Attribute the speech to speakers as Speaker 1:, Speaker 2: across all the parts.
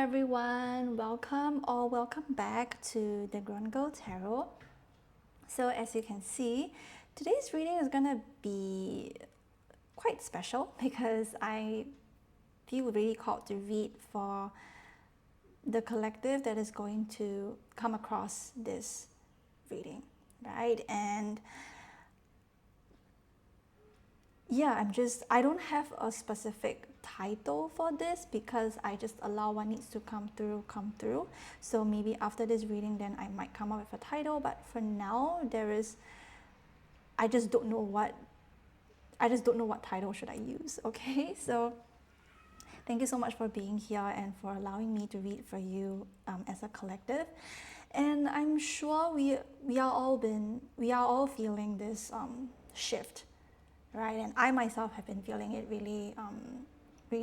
Speaker 1: everyone, welcome or welcome back to the Grown Girl Tarot. So as you can see, today's reading is gonna be quite special because I feel really called to read for the collective that is going to come across this reading, right? And yeah, I don't have a specific title for this because I just allow what needs to come through. So maybe after this reading, then I might come up with a title. But for now, I just don't know what title should I use. Okay, so thank you so much for being here and for allowing me to read for you as a collective. And I'm sure we are all feeling this shift, right? And I myself have been feeling it really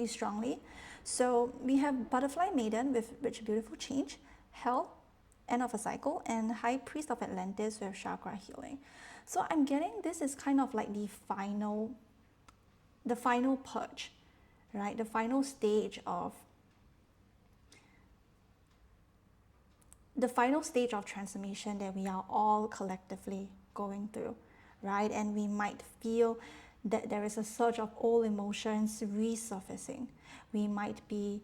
Speaker 1: strongly. So we have Butterfly Maiden with Rich Beautiful Change, Hell, End of a Cycle, and High Priest of Atlantis with Chakra Healing. So I'm getting this is kind of like the final purge, right? The final stage of transformation that we are all collectively going through, right? And we might feel that there is a surge of old emotions resurfacing. We might be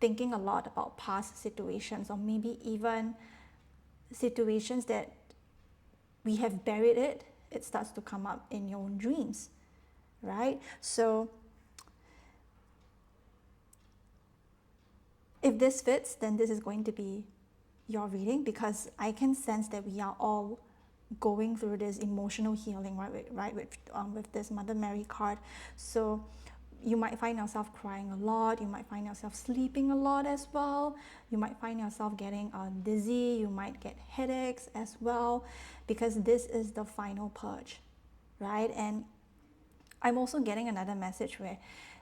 Speaker 1: thinking a lot about past situations, or maybe even situations that we have buried it starts to come up in your own dreams, right? So if this fits, then this is going to be your reading, because I can sense that we are all going through this emotional healing, right, with this Mother Mary card. So you might find yourself crying a lot, you might find yourself sleeping a lot as well, you might find yourself getting dizzy, you might get headaches as well, because this is the final purge, right? And I'm also getting another message where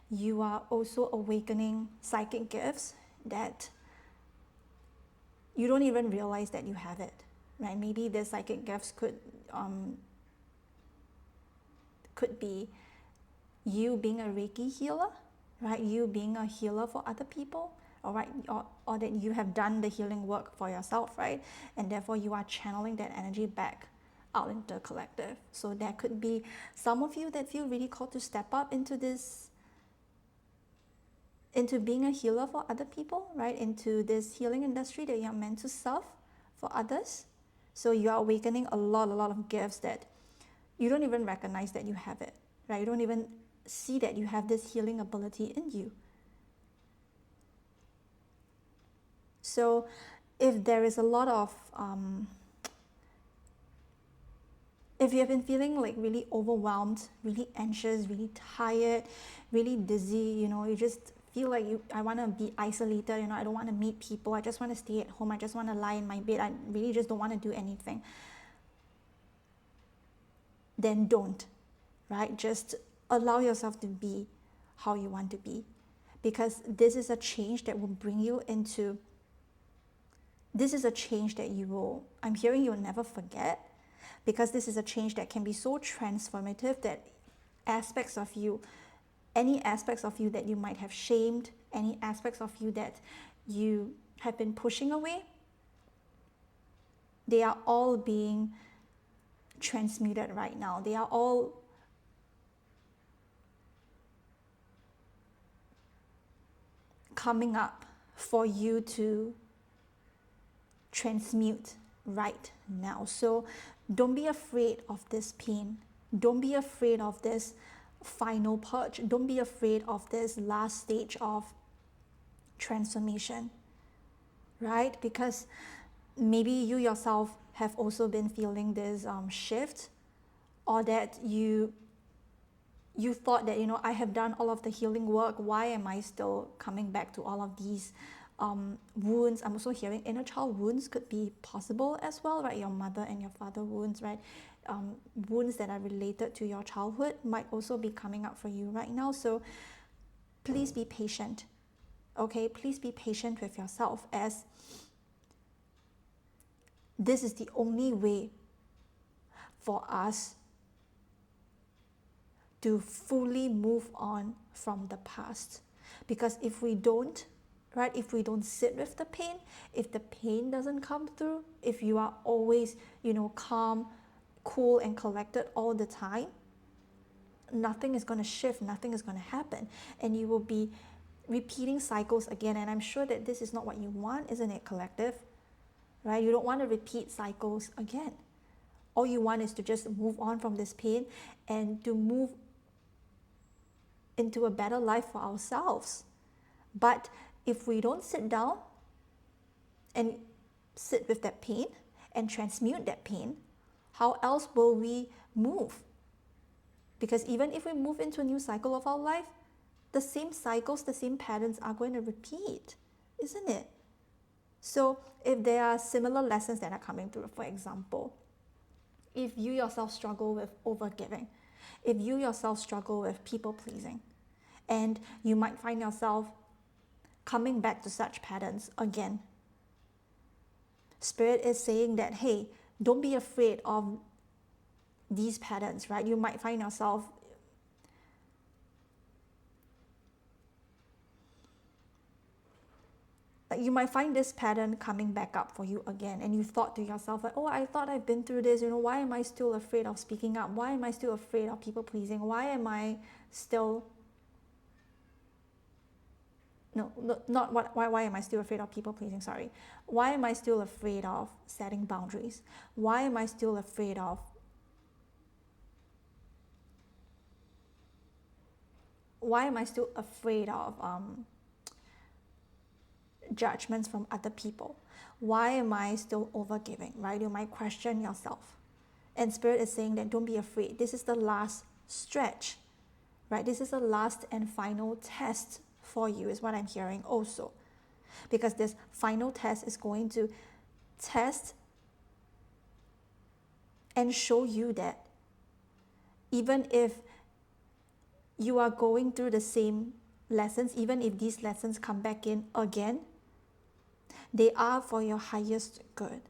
Speaker 1: you are also awakening psychic gifts that you don't even realize that you have it, right? Maybe the psychic gifts could be you being a Reiki healer, right? You being a healer for other people, all right? Or that you have done the healing work for yourself, right? And therefore you are channeling that energy back out into the collective. So there could be some of you that feel really called to step up into being a healer for other people, right? Into this healing industry that you're meant to serve for others. So you are awakening a lot of gifts that you don't even recognize that you have it, right? You don't even see that you have this healing ability in you. So if there is a lot of, if you have been feeling like really overwhelmed, really anxious, really tired, really dizzy, you just feel like I want to be isolated, I don't want to meet people, I just want to stay at home, I just want to lie in my bed, I really just don't want to do anything, then don't, right? Just allow yourself to be how you want to be, because this is a change that will bring you into, this is a change that I'm hearing you'll never forget, because this is a change that can be so transformative that any aspects of you that you might have shamed, any aspects of you that you have been pushing away, they are all being transmuted right now. They are all coming up for you to transmute right now. So don't be afraid of this pain. Don't be afraid of this final purge. Don't be afraid of this last stage of transformation, right? Because maybe you yourself have also been feeling this shift, or that you thought that, I have done all of the healing work, why am I still coming back to all of these wounds? I'm also hearing inner child wounds could be possible as well, right? Your mother and your father wounds, right? Wounds that are related to your childhood might also be coming up for you right now. So please be patient, okay? Please be patient with yourself, as this is the only way for us to fully move on from the past. Because if we don't, right? If we don't sit with the pain, if the pain doesn't come through, if you are always, calm, cool, and collected all the time, nothing is going to shift, nothing is going to happen, and you will be repeating cycles again. And I'm sure that this is not what you want, isn't it, collective? Right? You don't want to repeat cycles again. All you want is to just move on from this pain and to move into a better life for ourselves. But if we don't sit down and sit with that pain and transmute that pain, how else will we move? Because even if we move into a new cycle of our life, the same cycles, the same patterns are going to repeat, isn't it? So if there are similar lessons that are coming through, for example, if you yourself struggle with overgiving, if you yourself struggle with people pleasing, and you might find yourself coming back to such patterns again, Spirit is saying that, hey, don't be afraid of these patterns, right? You might find yourself you might find this pattern coming back up for you again, and you thought to yourself, like, oh, I thought I've been through this, why am I still afraid of speaking up? Why am I still afraid of people pleasing? Why am I still no, not what, why am I still afraid of people pleasing? Sorry. Why am I still afraid of setting boundaries? Why am I still afraid of judgments from other people? Why am I still overgiving, right? You might question yourself. And Spirit is saying that don't be afraid. This is the last stretch, right? This is the last and final test for you, is what I'm hearing also. Because this final test is going to test and show you that even if you are going through the same lessons, even if these lessons come back in again, they are for your highest good.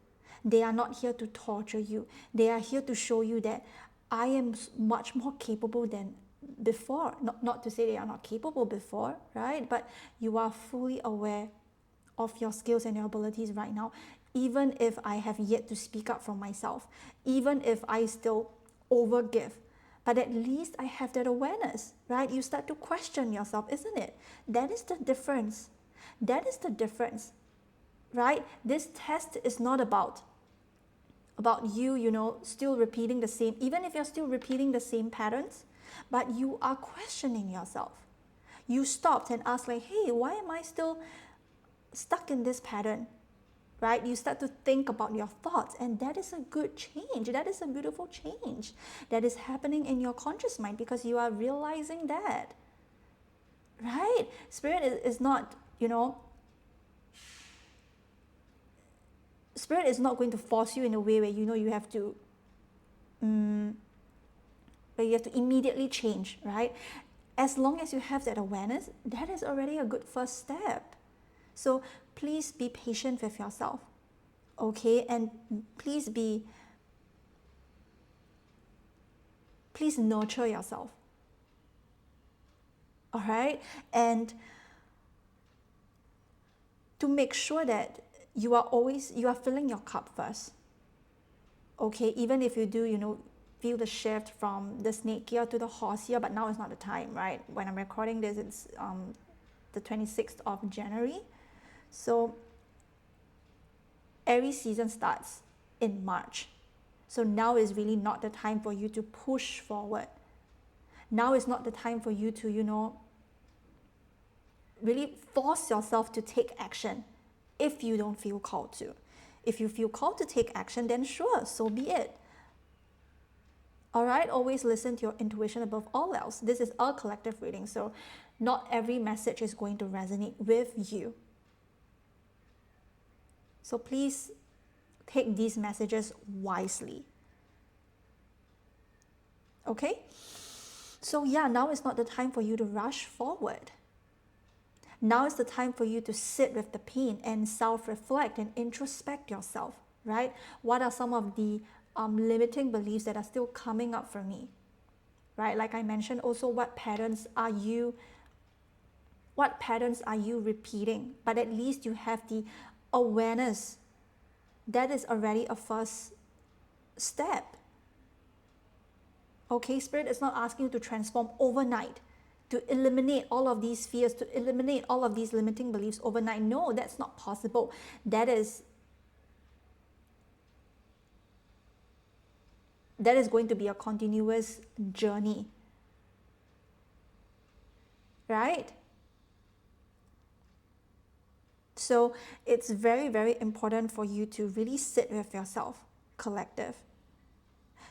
Speaker 1: They are not here to torture you. They are here to show you that I am much more capable than before. Not to say they are not capable before, right? But you are fully aware of your skills and your abilities right now, even if I have yet to speak up for myself, even if I still overgive. But at least I have that awareness, right? You start to question yourself, isn't it? That is the difference. That is the difference, right? This test is not about you, still repeating the same, even if you're still repeating the same patterns, but you are questioning yourself. You stopped and asked, like, hey, why am I still stuck in this pattern, right? You start to think about your thoughts, and that is a good change. That is a beautiful change that is happening in your conscious mind because you are realizing that, right? Spirit is not, Spirit is not going to force you in a way where you have to where you have to immediately change, right? As long as you have that awareness, that is already a good first step. So please be patient with yourself, okay? And please nurture yourself, all right? And to make sure that you are filling your cup first, okay? Even if you do, feel the shift from the snake year to the horse year, but now is not the time, right? When I'm recording this, it's the 26th of January. So Aries season starts in March. So now is really not the time for you to push forward. Now is not the time for you to, really force yourself to take action if you don't feel called to. If you feel called to take action, then sure, so be it. All right, always listen to your intuition above all else. This is a collective reading, so not every message is going to resonate with you. So please take these messages wisely. Okay? So yeah, now is not the time for you to rush forward. Now is the time for you to sit with the pain and self-reflect and introspect yourself, right? What are some of the limiting beliefs that are still coming up for me, right? Like I mentioned also, what patterns are you What patterns are you repeating? But at least you have the awareness. That is already a first step. Okay, Spirit is not asking you to transform overnight, to eliminate all of these fears, to eliminate all of these limiting beliefs overnight. No, that's not possible. That is going to be a continuous journey. Right? So it's very, very important for you to really sit with yourself, collective,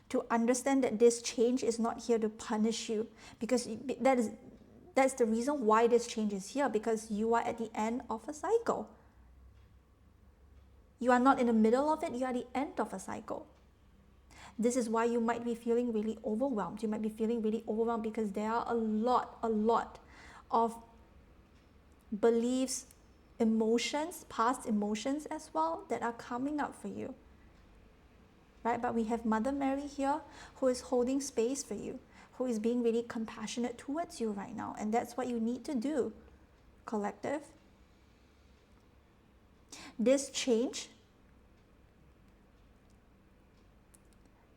Speaker 1: to understand that this change is not here to punish you, because that's the reason why this change is here, because you are at the end of a cycle. You are not in the middle of it, you are at the end of a cycle. This is why you might be feeling really overwhelmed. You might be feeling really overwhelmed because there are a lot of beliefs, emotions, past emotions as well, that are coming up for you. Right? But we have Mother Mary here who is holding space for you, who is being really compassionate towards you right now. And that's what you need to do, collective. This change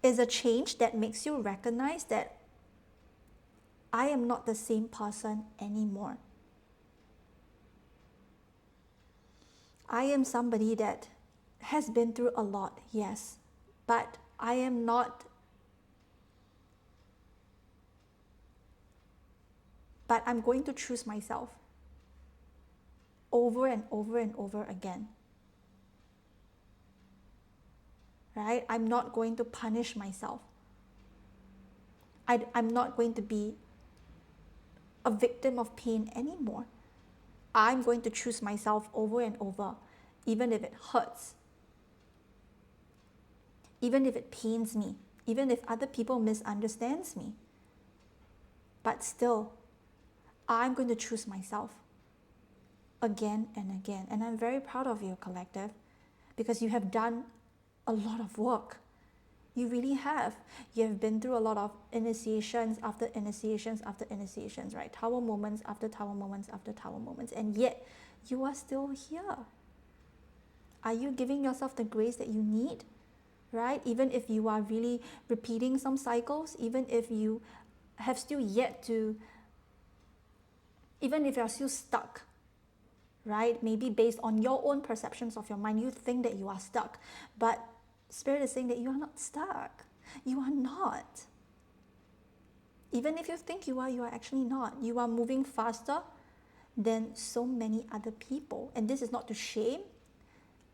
Speaker 1: is a change that makes you recognize that I am not the same person anymore. I am somebody that has been through a lot, yes, but I am not, but I'm going to choose myself over and over and over again. Right? I'm not going to punish myself. I'm not going to be a victim of pain anymore. I'm going to choose myself over and over, even if it hurts, even if it pains me, even if other people misunderstands me. But still, I'm going to choose myself again and again. And I'm very proud of you, collective, because you have done a lot of work. You really have. You have been through a lot of initiations after initiations after initiations, right? Tower moments after tower moments after tower moments. And yet, you are still here. Are you giving yourself the grace that you need, right? Even if you are really repeating some cycles, even if you have still yet to, even if you're still stuck, right? Maybe based on your own perceptions of your mind, you think that you are stuck. But Spirit is saying that you are not stuck. You are not. Even if you think you are actually not. You are moving faster than so many other people. And this is not to shame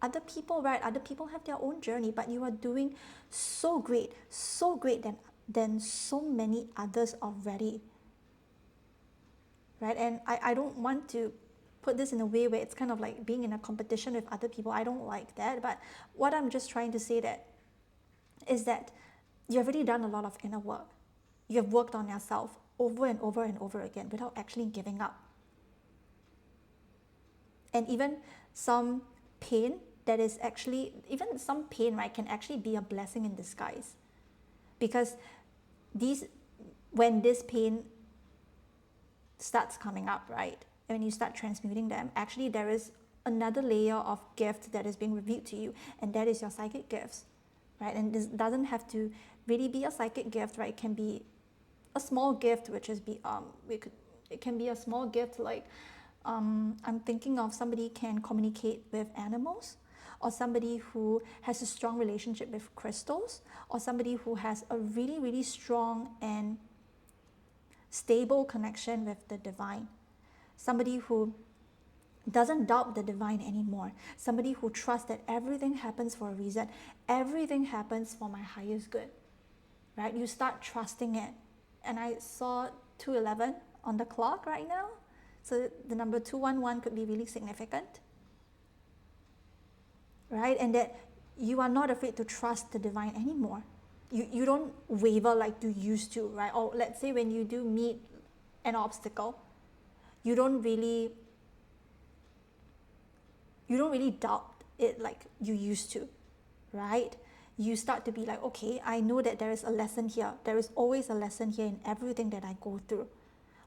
Speaker 1: other people, right? Other people have their own journey, but you are doing so great than so many others already. Right? And I don't want to put this in a way where it's kind of like being in a competition with other people. I don't like that. But what I'm just trying to say is that you've already done a lot of inner work. You have worked on yourself over and over and over again without actually giving up. And even some pain that is actually, even some pain, right, can actually be a blessing in disguise. Because when this pain starts coming up, right, and when you start transmuting them, actually there is another layer of gift that is being revealed to you, and that is your psychic gifts, right? And this doesn't have to really be a psychic gift, right? It can be a small gift, which is it can be a small gift like I'm thinking of somebody can communicate with animals, or somebody who has a strong relationship with crystals, or somebody who has a really, really strong and stable connection with the divine. Somebody who doesn't doubt the divine anymore. Somebody who trusts that everything happens for a reason. Everything happens for my highest good. Right? You start trusting it. And I saw 211 on the clock right now. So the number 211 could be really significant. Right? And that you are not afraid to trust the divine anymore. You don't waver like you used to, right? Or let's say when you do meet an obstacle, you don't really doubt it like you used to, right? You start to be like, okay, I know that there is a lesson here. There is always a lesson here in everything that I go through.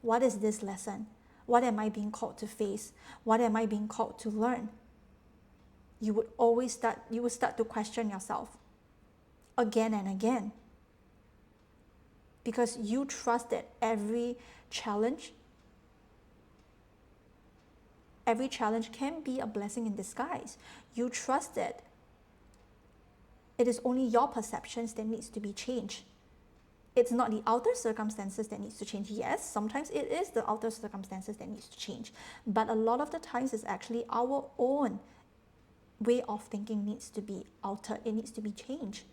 Speaker 1: What is this lesson? What am I being called to face? What am I being called to learn? You would start to question yourself again and again. Because you trust that every challenge can be a blessing in disguise. You trust that it is only your perceptions that needs to be changed. It's not the outer circumstances that needs to change. Yes, sometimes it is the outer circumstances that needs to change. But a lot of the times it's actually our own way of thinking needs to be altered. It needs to be changed.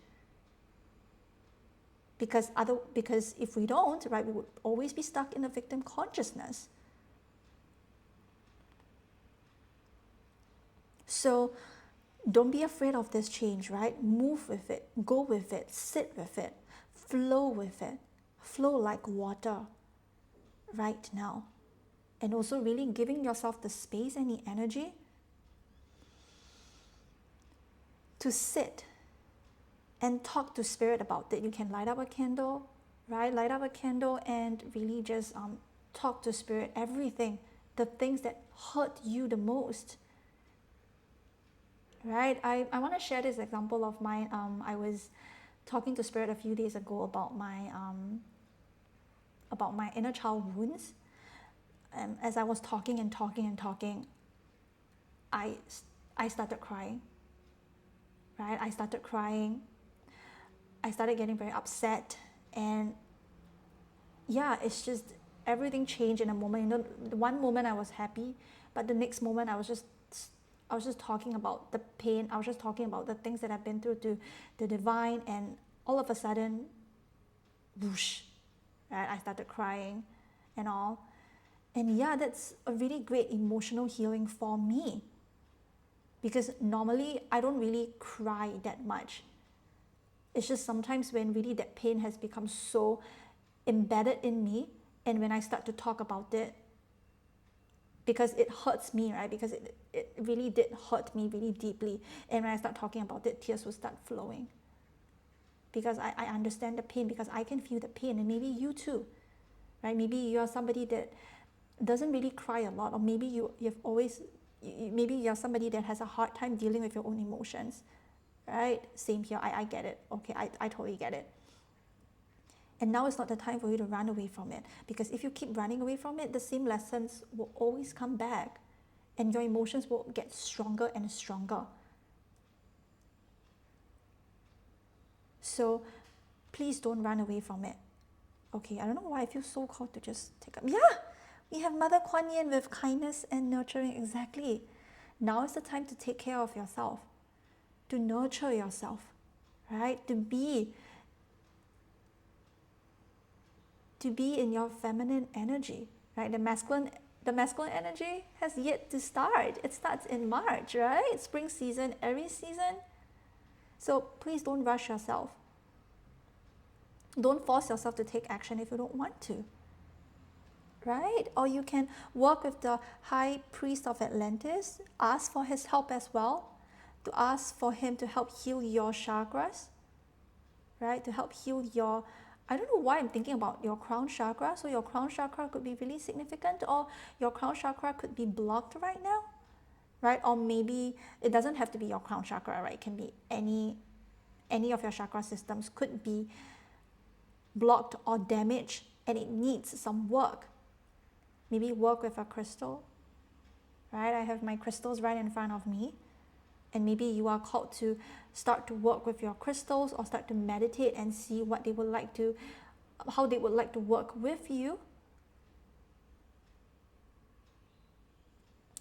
Speaker 1: Because if we don't, right, we would always be stuck in a victim consciousness. So don't be afraid of this change, right? Move with it, go with it, sit with it, flow with it, flow like water right now. And also really giving yourself the space and the energy to sit and talk to spirit about it. You can light up a candle, right? Light up a candle and really just talk to spirit, everything, the things that hurt you the most. Right? I want to share this example of mine. I was talking to spirit a few days ago about my inner child wounds. As I was talking, I started crying. Right? I started crying. I started getting very upset, and yeah, it's just everything changed in a moment. You know, one moment I was happy, but the next moment I was just talking about the pain. I was just talking about the things that I've been through to the divine, and all of a sudden, whoosh, right? I started crying and all. And yeah, that's a really great emotional healing for me. Because normally I don't really cry that much. It's just sometimes when really that pain has become so embedded in me, and when I start to talk about it, because it hurts me, right? Because it really did hurt me really deeply. And when I start talking about it, tears will start flowing. Because I understand the pain, because I can feel the pain, and maybe you too, right? Maybe you are somebody that doesn't really cry a lot, or maybe maybe you're somebody that has a hard time dealing with your own emotions, right? Same here, I get it. Okay, I totally get it. And now is not the time for you to run away from it, because if you keep running away from it, the same lessons will always come back, and your emotions will get stronger and stronger. So please don't run away from it. Okay, I don't know why I feel so called to just take up. Yeah, we have Mother Kuan Yin with kindness and nurturing. Exactly. Now is the time to take care of yourself, to nurture yourself, right? To be in your feminine energy, right? The masculine energy has yet to start. It starts in March, right? Spring season, Aries season. So please don't rush yourself. Don't force yourself to take action if you don't want to, right? Or you can work with the High Priest of Atlantis, ask for his help as well, to ask for him to help heal your chakras, right? To help heal your, I don't know why I'm thinking about your crown chakra. So your crown chakra could be really significant, or your crown chakra could be blocked right now, right? Or maybe it doesn't have to be your crown chakra, right? It can be any of your chakra systems could be blocked or damaged, and it needs some work. Maybe work with a crystal, right? I have my crystals right in front of me. And maybe you are called to start to work with your crystals, or start to meditate and see what they would like to, how they would like to work with you.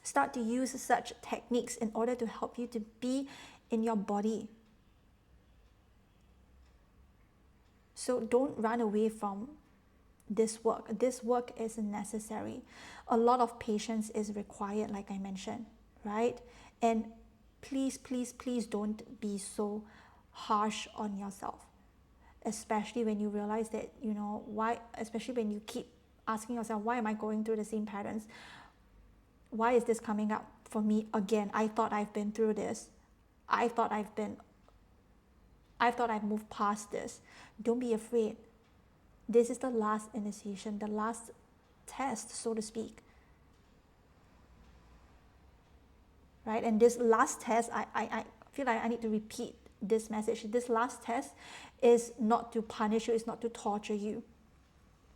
Speaker 1: Start to use such techniques in order to help you to be in your body. So don't run away from this work. This work is necessary. A lot of patience is required, like I mentioned, right? And please, please, please don't be so harsh on yourself, especially when you realize that, you know, why, especially when you keep asking yourself, why am I going through the same patterns? Why is this coming up for me again? I thought I've been through this. I thought I've moved past this. Don't be afraid. This is the last initiation, the last test, so to speak. right? And this last test, I feel like I need to repeat this message. This last test is not to punish you, it's not to torture you.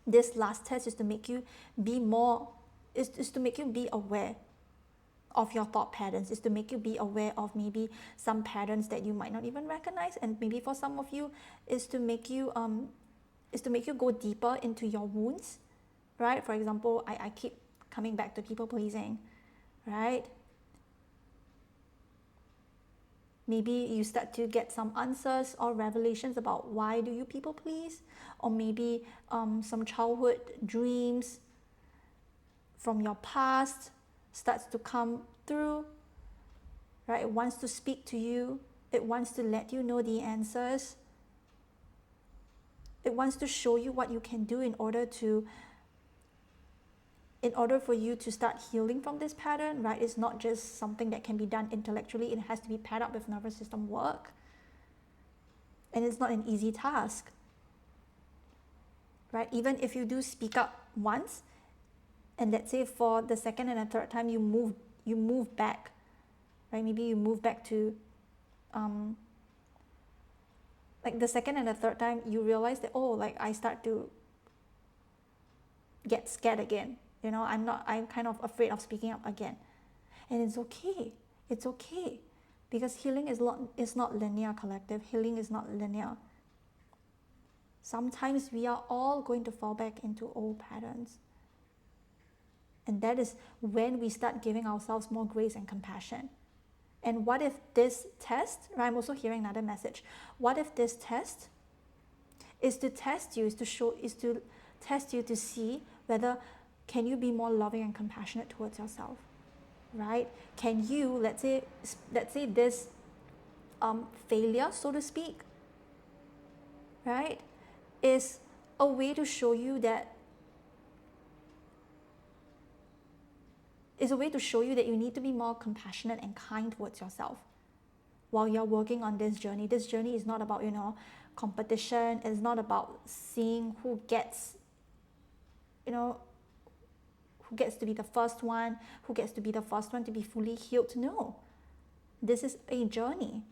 Speaker 1: This last test is to make you be more, is to make you be aware of your thought patterns, is to make you be aware of maybe some patterns that you might not even recognize, and maybe for some of you is to make you go deeper into your wounds, right? For example, I keep coming back to people pleasing, right? Maybe you start to get some answers or revelations about why do you people please, or maybe some childhood dreams from your past starts to come through, right? It wants to speak to you. It wants to let you know the answers. It wants to show you what you can do in order for you to start healing from this pattern, right? It's not just something that can be done intellectually. It has to be paired up with nervous system work. And it's not an easy task, right? Even if you do speak up once, and let's say for the second and the third time you move back, right? Maybe you move back to, like the second and the third time you realize that, oh, like I start to get scared again. You know, I'm kind of afraid of speaking up again. And it's okay. It's okay. Because healing is not linear, collective. Healing is not linear. Sometimes we are all going to fall back into old patterns. And that is when we start giving ourselves more grace and compassion. And what if this test, right, I'm also hearing another message. What if this test is to test you, is to test you to see whether can you be more loving and compassionate towards yourself, right? Can you, let's say this failure, so to speak, right, is a way to show you that you need to be more compassionate and kind towards yourself while you're working on this journey. This journey is not about, competition. It's not about seeing who gets to be the first one, to be fully healed. No. This is a journey.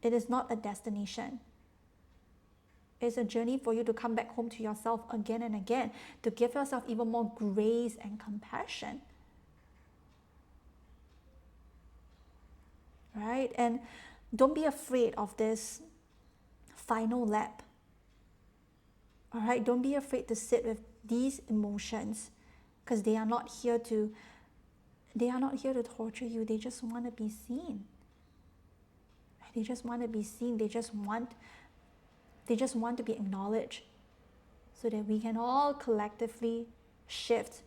Speaker 1: It is not a destination. It's a journey for you to come back home to yourself again and again, to give yourself even more grace and compassion. Right? And don't be afraid of this final lap. All right? Don't be afraid to sit with these emotions, because they are not here to torture you. They just want to be seen. They just want to be seen. They just want to be acknowledged, so that we can all collectively shift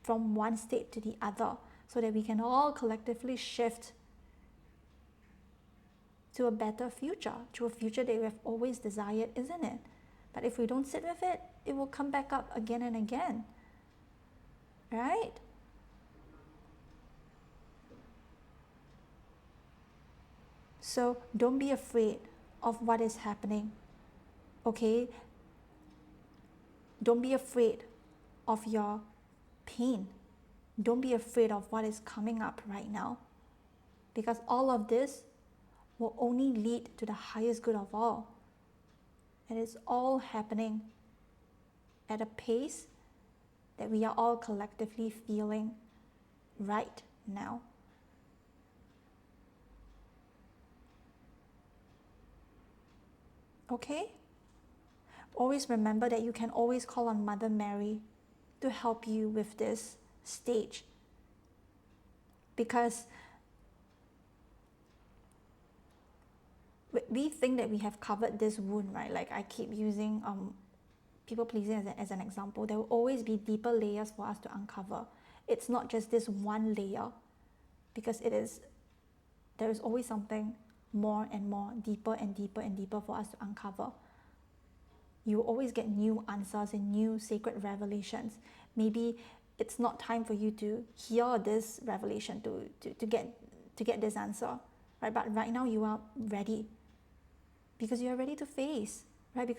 Speaker 1: from one state to the other, so that we can all collectively shift to a better future, to a future that we have always desired, isn't it? But if we don't sit with it, it will come back up again and again, right? So don't be afraid of what is happening, okay? Don't be afraid of your pain. Don't be afraid of what is coming up right now, because all of this will only lead to the highest good of all. And it's all happening at a pace that we are all collectively feeling right now. Okay? Always remember that you can always call on Mother Mary to help you with this stage. Because we think that we have covered this wound, right? Like I keep using people pleasing as an example. There will always be deeper layers for us to uncover. It's not just this one layer, because there is always something more and more, deeper and deeper and deeper for us to uncover. You will always get new answers and new sacred revelations. Maybe it's not time for you to hear this revelation, to get this answer, right? But right now you are ready, because you are ready to face, right?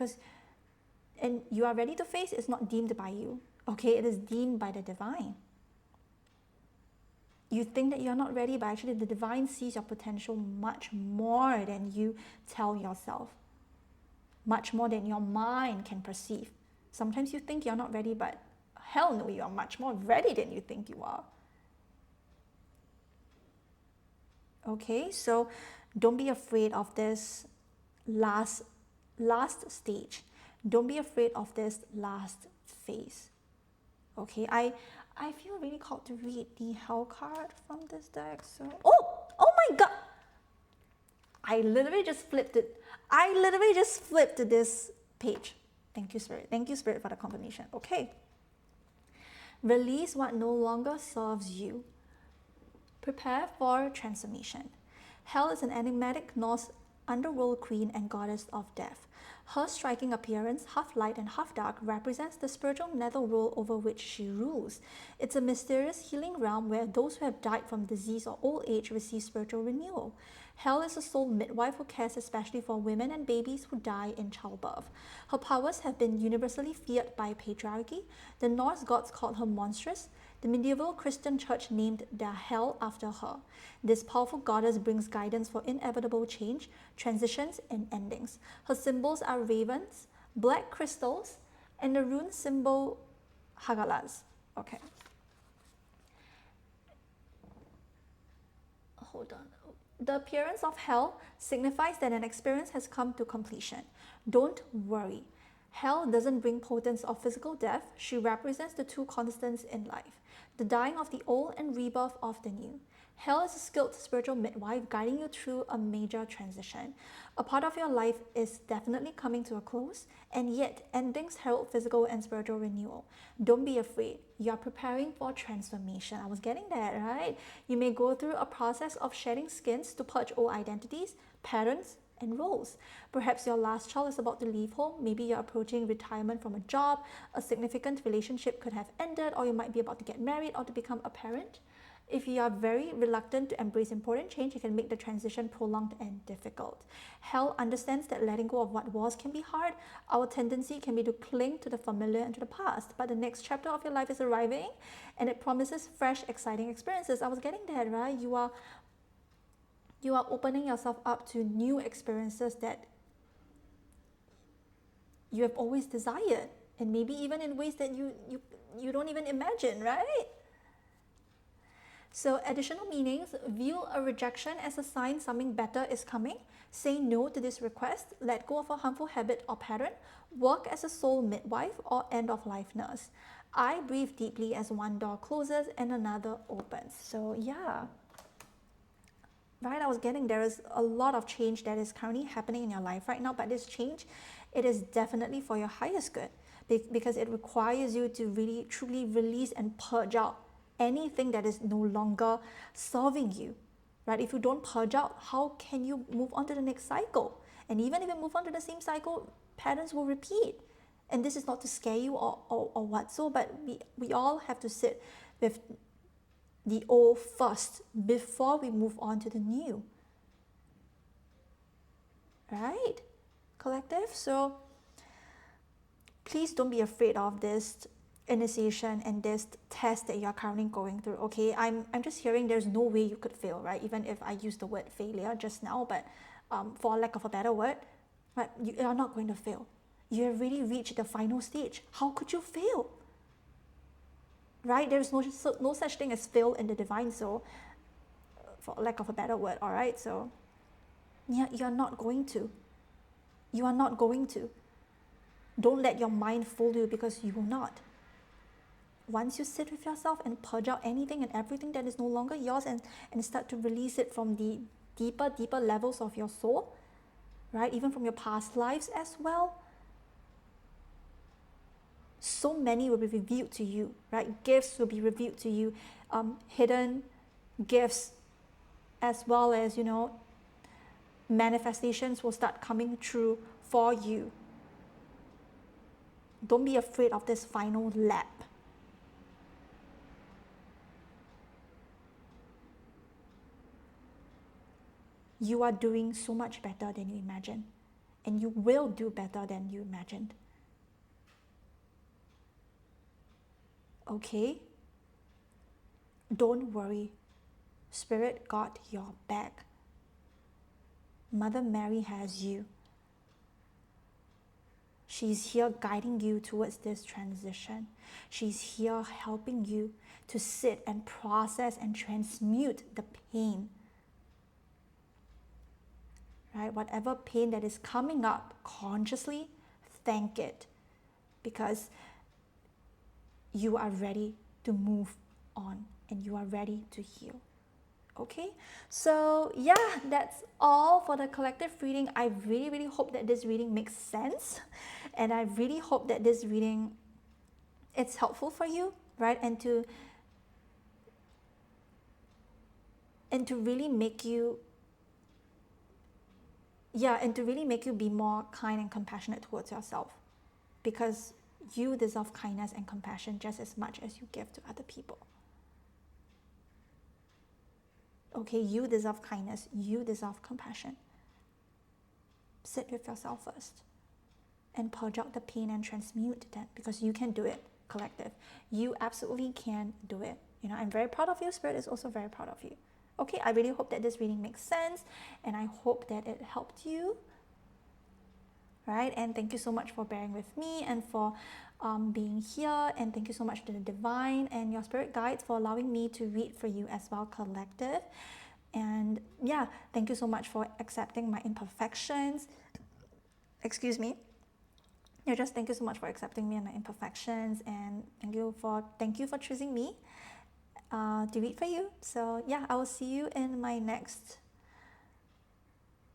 Speaker 1: And you are ready to face is not deemed by you, okay? It is deemed by the divine. You think that you're not ready, but actually the divine sees your potential much more than you tell yourself, much more than your mind can perceive. Sometimes you think you're not ready, but hell no, you are much more ready than you think you are. Okay, so don't be afraid of this last stage. Don't be afraid of this last phase. Okay, I feel really called to read the hell card from this deck. So oh my god, I literally just flipped it. I literally just flipped to this page. Thank you, Spirit. Thank you, Spirit, for the confirmation. Okay. Release what no longer serves you. Prepare for transformation. Hell is an enigmatic Norse underworld queen and goddess of death. Her striking appearance, half light and half dark, represents the spiritual netherworld over which she rules. It's a mysterious healing realm where those who have died from disease or old age receive spiritual renewal. Hel is a soul midwife who cares especially for women and babies who die in childbirth. Her powers have been universally feared by patriarchy. The Norse gods called her monstrous. The medieval Christian church named their hell after her. This powerful goddess brings guidance for inevitable change, transitions, and endings. Her symbols are ravens, black crystals, and the rune symbol Hagalas. Okay. Hold on. The appearance of hell signifies that an experience has come to completion. Don't worry. Hell doesn't bring potence or physical death. She represents the two constants in life, the dying of the old and rebirth of the new. Hell is a skilled spiritual midwife guiding you through a major transition. A part of your life is definitely coming to a close, and yet endings herald physical and spiritual renewal. Don't be afraid. You are preparing for transformation. I was getting that, right? You may go through a process of shedding skins to purge old identities, patterns, and roles. Perhaps your last child is about to leave home. Maybe you're approaching retirement from a job. A significant relationship could have ended, or you might be about to get married or to become a parent. If you are very reluctant to embrace important change, it can make the transition prolonged and difficult. Hell understands that letting go of what was can be hard. Our tendency can be to cling to the familiar and to the past, but the next chapter of your life is arriving and it promises fresh, exciting experiences. I was getting that, right? You are opening yourself up to new experiences that you have always desired, and maybe even in ways that you don't even imagine, right? So additional meanings: view a rejection as a sign something better is coming. Say no to this request. Let go of a harmful habit or pattern. Work as a soul midwife or end-of-life nurse. I breathe deeply as one door closes and another opens. So yeah. Right, I was getting there is a lot of change that is currently happening in your life right now, but this change, it is definitely for your highest good, because it requires you to really truly release and purge out anything that is no longer serving you, right? If you don't purge out, how can you move on to the next cycle? And even if you move on to the same cycle, patterns will repeat. And this is not to scare you or what so, but we all have to sit with the old first before we move on to the new, right, collective? So please don't be afraid of this initiation and this test that you're currently going through. Okay, I'm just hearing there's no way you could fail, right? Even if I used the word failure just now, but for lack of a better word, right, you are not going to fail. You have really reached the final stage. How could you fail? Right? There's no such thing as fail in the divine soul, for lack of a better word, all right? So yeah, you're not going to. You are not going to. Don't let your mind fool you, because you will not. Once you sit with yourself and purge out anything and everything that is no longer yours, and start to release it from the deeper levels of your soul, right? Even from your past lives as well. So many will be revealed to you, right? Gifts will be revealed to you, hidden gifts, as well as, manifestations will start coming true for you. Don't be afraid of this final lap. You are doing so much better than you imagined, and you will do better than you imagined. Okay? Don't worry. Spirit got your back. Mother Mary has you. She's here guiding you towards this transition. She's here helping you to sit and process and transmute the pain. Right? Whatever pain that is coming up consciously, thank it, because you are ready to move on and you are ready to heal. Okay, so yeah, that's all for the collective reading. I really hope that this reading makes sense, and I really hope that this reading, it's helpful for you, right? And to really make you, and to really make you be more kind and compassionate towards yourself, because you deserve kindness and compassion just as much as you give to other people. Okay, you deserve kindness, you deserve compassion. Sit with yourself first and purge out the pain and transmute that, because you can do it, collective. You absolutely can do it. You know, I'm very proud of you. Spirit is also very proud of you. Okay, I really hope that this reading makes sense, and I hope that it helped you. Right, and thank you so much for bearing with me and for being here, and thank you so much to the divine and your spirit guides for allowing me to read for you as well, collective. And yeah, thank you so much for accepting my imperfections. Excuse me. Yeah, just thank you so much for accepting me and my imperfections, and thank you for choosing me to read for you. So yeah, I will see you in my next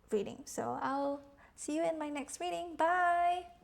Speaker 1: reading. So I'll see you in my next reading. Bye.